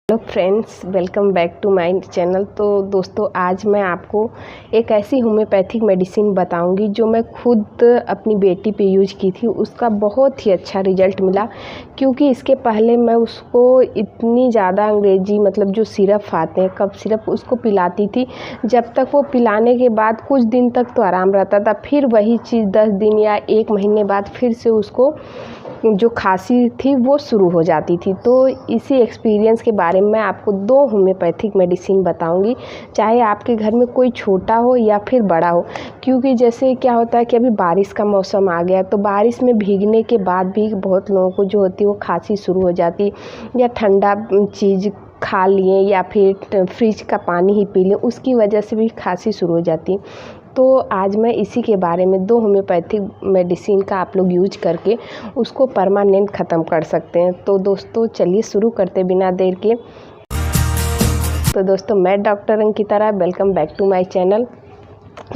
Hello friends, welcome back to my channel. तो दोस्तों, आज मैं आपको एक ऐसी होम्योपैथिक मेडिसिन बताऊंगी जो मैं खुद अपनी बेटी पे यूज़ की थी। उसका बहुत ही अच्छा रिज़ल्ट मिला, क्योंकि इसके पहले मैं उसको इतनी ज़्यादा अंग्रेजी जो सिरप आते हैं, कफ सिरप, उसको पिलाती थी। जब तक वो पिलाने के बाद कुछ दिन तक तो आराम रहता था, फिर वही चीज़ 10 दिन या 1 महीने बाद फिर से उसको जो खांसी थी वो शुरू हो जाती थी। तो इसी एक्सपीरियंस के बारे में मैं आपको 2 होम्योपैथिक मेडिसिन बताऊंगी, चाहे आपके घर में कोई छोटा हो या फिर बड़ा हो। क्योंकि जैसे क्या होता है कि अभी बारिश का मौसम आ गया, तो बारिश में भीगने के बाद भी बहुत लोगों को जो होती है वो खांसी शुरू हो जाती, या ठंडा चीज़ खा लिए या फिर फ्रिज का पानी ही पी लें, उसकी वजह से भी खांसी शुरू हो जाती। तो आज मैं इसी के बारे में 2 होम्योपैथिक मेडिसिन का आप लोग यूज करके उसको परमानेंट ख़त्म कर सकते हैं। तो दोस्तों, चलिए शुरू करते बिना देर के। तो दोस्तों, मैं doctor Ankita, welcome back to my channel.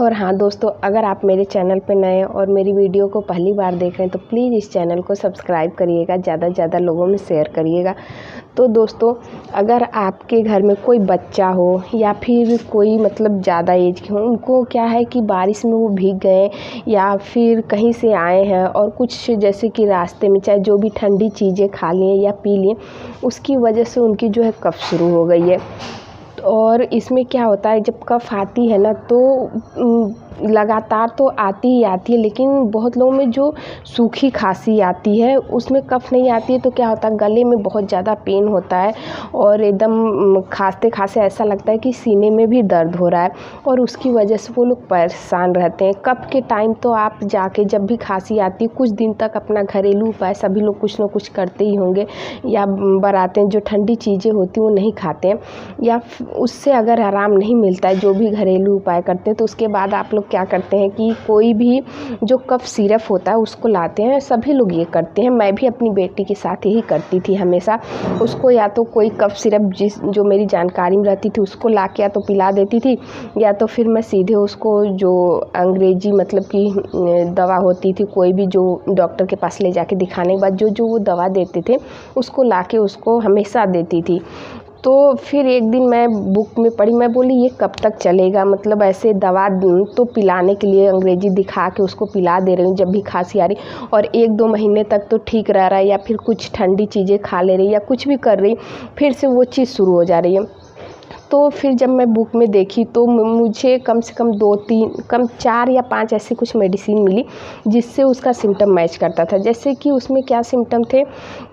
और हाँ दोस्तों, अगर आप मेरे चैनल पर नए हैं और मेरी वीडियो को पहली बार देख रहे हैं तो प्लीज़ इस चैनल को सब्सक्राइब करिएगा, ज़्यादा से ज़्यादा लोगों में शेयर करिएगा। तो दोस्तों, अगर आपके घर में कोई बच्चा हो या फिर कोई ज़्यादा एज के हो, उनको क्या है कि बारिश में वो भीग गए या फिर कहीं से आए हैं और कुछ जैसे कि रास्ते में चाहे जो भी ठंडी चीज़ें खा लिए या पी लिए, उसकी वजह से उनकी जो है कफ शुरू हो गई है। और इसमें क्या होता है, जब कफ आती है ना, तो लगातार तो आती ही आती है, लेकिन बहुत लोगों में जो सूखी खांसी आती है उसमें कफ नहीं आती है। तो क्या होता है, गले में बहुत ज़्यादा पेन होता है और एकदम खांसते खांसते ऐसा लगता है कि सीने में भी दर्द हो रहा है, और उसकी वजह से वो लोग परेशान रहते हैं। कफ के टाइम तो आप जाके जब भी खांसी आती है, कुछ दिन तक अपना घरेलू उपाय सभी लोग कुछ ना कुछ करते ही होंगे, या बनाते हैं, जो ठंडी चीज़ें होती हैं वो नहीं खाते हैं, या उससे अगर आराम नहीं मिलता है जो भी घरेलू उपाय करते हैं, तो उसके बाद आप लोग क्या करते हैं कि कोई भी जो कफ सिरप होता है उसको लाते हैं। सभी लोग ये करते हैं, मैं भी अपनी बेटी के साथ यही करती थी हमेशा। उसको या तो कोई कफ सिरप जो मेरी जानकारी में रहती थी उसको ला के या तो पिला देती थी, या तो फिर मैं सीधे उसको जो अंग्रेजी की दवा होती थी, कोई भी जो डॉक्टर के पास ले जाके दिखाने के बाद जो वो दवा देते थे उसको ला के उसको हमेशा देती थी। तो फिर एक दिन मैं बुक में पढ़ी, मैं बोली ये कब तक चलेगा, ऐसे दवा तो पिलाने के लिए अंग्रेजी दिखा के उसको पिला दे रही हूँ जब भी खांसी आ रही, और 1-2 महीने तक तो ठीक रह रहा है, या फिर कुछ ठंडी चीज़ें खा ले रही या कुछ भी कर रही, फिर से वो चीज़ शुरू हो जा रही है। तो फिर जब मैं बुक में देखी तो मुझे कम से कम 4 या 5 ऐसी कुछ मेडिसिन मिली जिससे उसका सिम्टम मैच करता था। जैसे कि उसमें क्या सिम्टम थे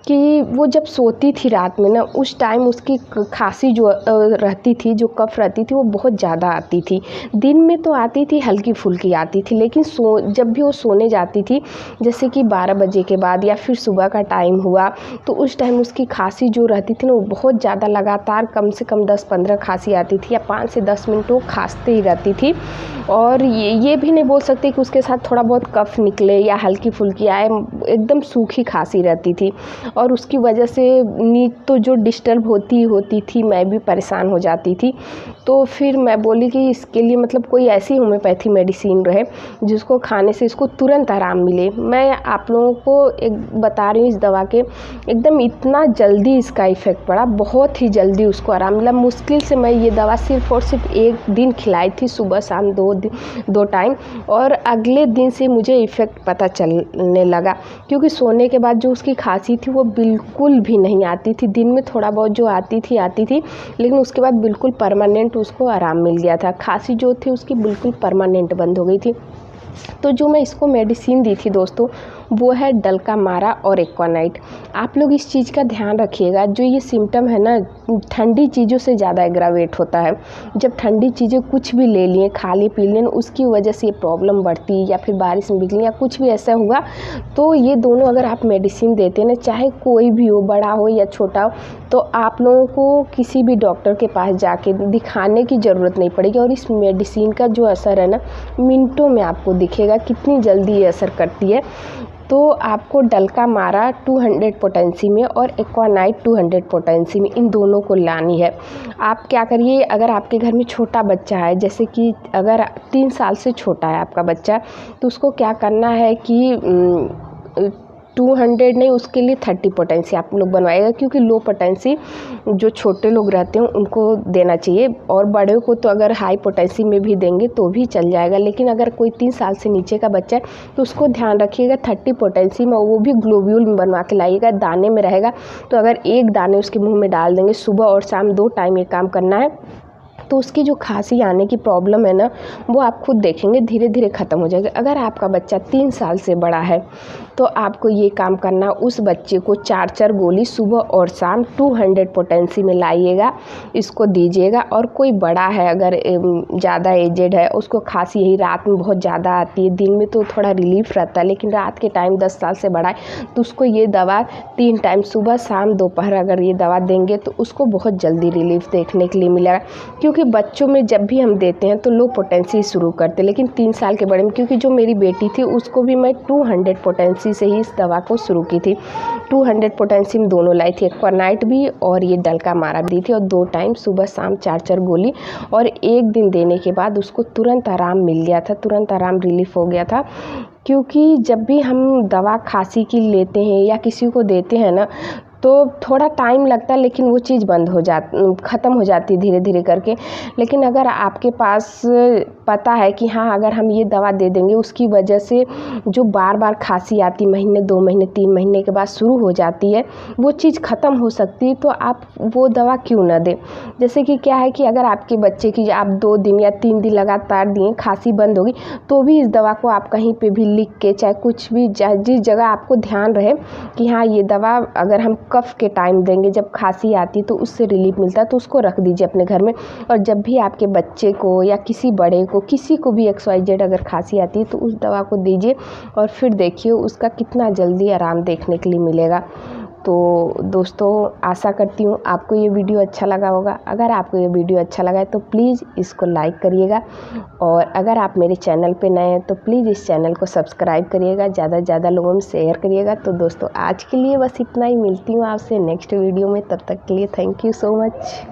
कि वो जब सोती थी रात में ना, उस टाइम उसकी खांसी जो रहती थी, जो कफ रहती थी, वो बहुत ज़्यादा आती थी। दिन में तो आती थी, हल्की फुल्की आती थी, लेकिन जब भी वो सोने जाती थी, जैसे कि 12 बजे के बाद या फिर सुबह का टाइम हुआ, तो उस टाइम उसकी खांसी जो रहती थी ना, वो बहुत ज़्यादा लगातार कम से कम 10-15 खांसी आती थी, या 5 से 10 मिनट वो खांसते ही रहती थी। और ये भी नहीं बोल सकते कि उसके साथ थोड़ा बहुत कफ निकले या हल्की फुल्की आए, एकदम सूखी खांसी रहती थी। और उसकी वजह से नींद तो जो डिस्टर्ब होती थी, मैं भी परेशान हो जाती थी। तो फिर मैं बोली कि इसके लिए कोई ऐसी होम्योपैथी मेडिसिन रहे जिसको खाने से इसको तुरंत आराम मिले। मैं आप लोगों को एक बता रही हूँ, इस दवा के एकदम इतना जल्दी इसका इफ़ेक्ट पड़ा, बहुत ही जल्दी उसको आराम मिला। मुश्किल से मैं ये दवा सिर्फ और सिर्फ 1 दिन खिलाई थी, सुबह शाम 2 टाइम, और अगले दिन से मुझे इफ़ेक्ट पता चलने लगा। क्योंकि सोने के बाद जो उसकी खांसी थी वो बिल्कुल भी नहीं आती थी। दिन में थोड़ा बहुत जो आती थी, लेकिन उसके बाद बिल्कुल परमानेंट उसको आराम मिल गया था। खांसी जो थी उसकी बिल्कुल परमानेंट बंद हो गई थी। तो जो मैं इसको मेडिसिन दी थी दोस्तों, वो है डल्कामारा और एक्वानाइट। आप लोग इस चीज़ का ध्यान रखिएगा, जो ये सिम्टम है ना, ठंडी चीज़ों से ज़्यादा एग्रावेट होता है। जब ठंडी चीज़ें कुछ भी ले लिए, खा लिए, पी लिए, उसकी वजह से ये प्रॉब्लम बढ़ती, या फिर बारिश में भीगली या कुछ भी ऐसा हुआ, तो ये दोनों अगर आप मेडिसिन देते हैं ना, चाहे कोई भी हो, बड़ा हो या छोटा हो, तो आप लोगों को किसी भी डॉक्टर के पास जाके दिखाने की ज़रूरत नहीं पड़ेगी। और इस मेडिसिन का जो असर है ना, मिनटों में आपको दिखेगा कितनी जल्दी ये असर करती है। तो आपको डल्कामारा 200 पोटेंसी में और एक्वानाइट 200 पोटेंसी में, इन दोनों को लानी है। आप क्या करिए, अगर आपके घर में छोटा बच्चा है, जैसे कि अगर 3 साल से छोटा है आपका बच्चा, तो उसको क्या करना है कि 200 नहीं, उसके लिए 30 पोटेंसी आप लोग बनवाइएगा, क्योंकि लो पोटेंसी जो छोटे लोग रहते हैं उनको देना चाहिए। और बड़े को तो अगर हाई पोटेंसी में भी देंगे तो भी चल जाएगा, लेकिन अगर कोई 3 साल से नीचे का बच्चा है तो उसको ध्यान रखिएगा 30 पोटेंसी में, वो भी ग्लोब्यूल में बनवा के लाइएगा, दाने में रहेगा। तो अगर एक दाने उसके मुँह में डाल देंगे, सुबह और शाम 2 टाइम ये काम करना है, तो उसकी जो खांसी आने की प्रॉब्लम है ना, वो आप खुद देखेंगे धीरे धीरे ख़त्म हो जाएगा। अगर आपका बच्चा 3 साल से बड़ा है तो आपको ये काम करना, उस बच्चे को 4 गोली सुबह और शाम 200 पोटेंसी में लाइएगा, इसको दीजिएगा। और कोई बड़ा है, अगर ज़्यादा एजेड है, उसको खांसी यही रात में बहुत ज़्यादा आती है, दिन में तो थोड़ा रिलीफ रहता है, लेकिन रात के टाइम 10 साल से बड़ा है तो उसको ये दवा 3 टाइम सुबह शाम दोपहर अगर ये दवा देंगे तो उसको बहुत जल्दी रिलीफ देखने के लिए मिलेगा। क्योंकि बच्चों में जब भी हम देते हैं तो लो पोटेंसी शुरू करते हैं, लेकिन 3 साल के बड़े में, क्योंकि जो मेरी बेटी थी उसको भी मैं 200 पोटेंसी से ही इस दवा को शुरू की थी। 200 पोटेंसी में दोनों लाई थी, एक्वानाइट भी और ये डलका मारा भी दी थी, और 2 टाइम सुबह शाम 4 गोली। और 1 दिन देने के बाद उसको तुरंत आराम मिल गया था, तुरंत आराम रिलीफ हो गया था। क्योंकि जब भी हम दवा खांसी की लेते हैं या किसी को देते हैं ना, तो थोड़ा टाइम लगता है, लेकिन वो चीज़ ख़त्म हो जाती है धीरे धीरे करके। लेकिन अगर आपके पास पता है कि हाँ, अगर हम ये दवा दे देंगे, उसकी वजह से जो बार बार खांसी आती, महीने 2 महीने 3 महीने के बाद शुरू हो जाती है, वो चीज़ ख़त्म हो सकती है, तो आप वो दवा क्यों ना दें। जैसे कि क्या है कि अगर आपके बच्चे की आप 2 दिन या 3 दिन लगातार दिए, खांसी बंद होगी, तो भी इस दवा को आप कहीं पे भी लिख के, चाहे कुछ भी, जिस जगह आपको ध्यान रहे कि हाँ, ये दवा अगर हम कफ के टाइम देंगे, जब खांसी आती तो उससे रिलीफ मिलता है, तो उसको रख दीजिए अपने घर में। और जब भी आपके बच्चे को या किसी बड़े को, किसी को भी XYZ अगर खांसी आती है तो उस दवा को दीजिए, और फिर देखिए उसका कितना जल्दी आराम देखने के लिए मिलेगा। तो दोस्तों, आशा करती हूँ आपको ये वीडियो अच्छा लगा होगा। अगर आपको ये वीडियो अच्छा लगा है तो प्लीज़ इसको लाइक करिएगा, और अगर आप मेरे चैनल पे नए हैं तो प्लीज़ इस चैनल को सब्सक्राइब करिएगा, ज़्यादा से ज़्यादा लोगों में शेयर करिएगा। तो दोस्तों, आज के लिए बस इतना ही, मिलती हूँ आपसे नेक्स्ट वीडियो में, तब तक के लिए थैंक यू सो मच।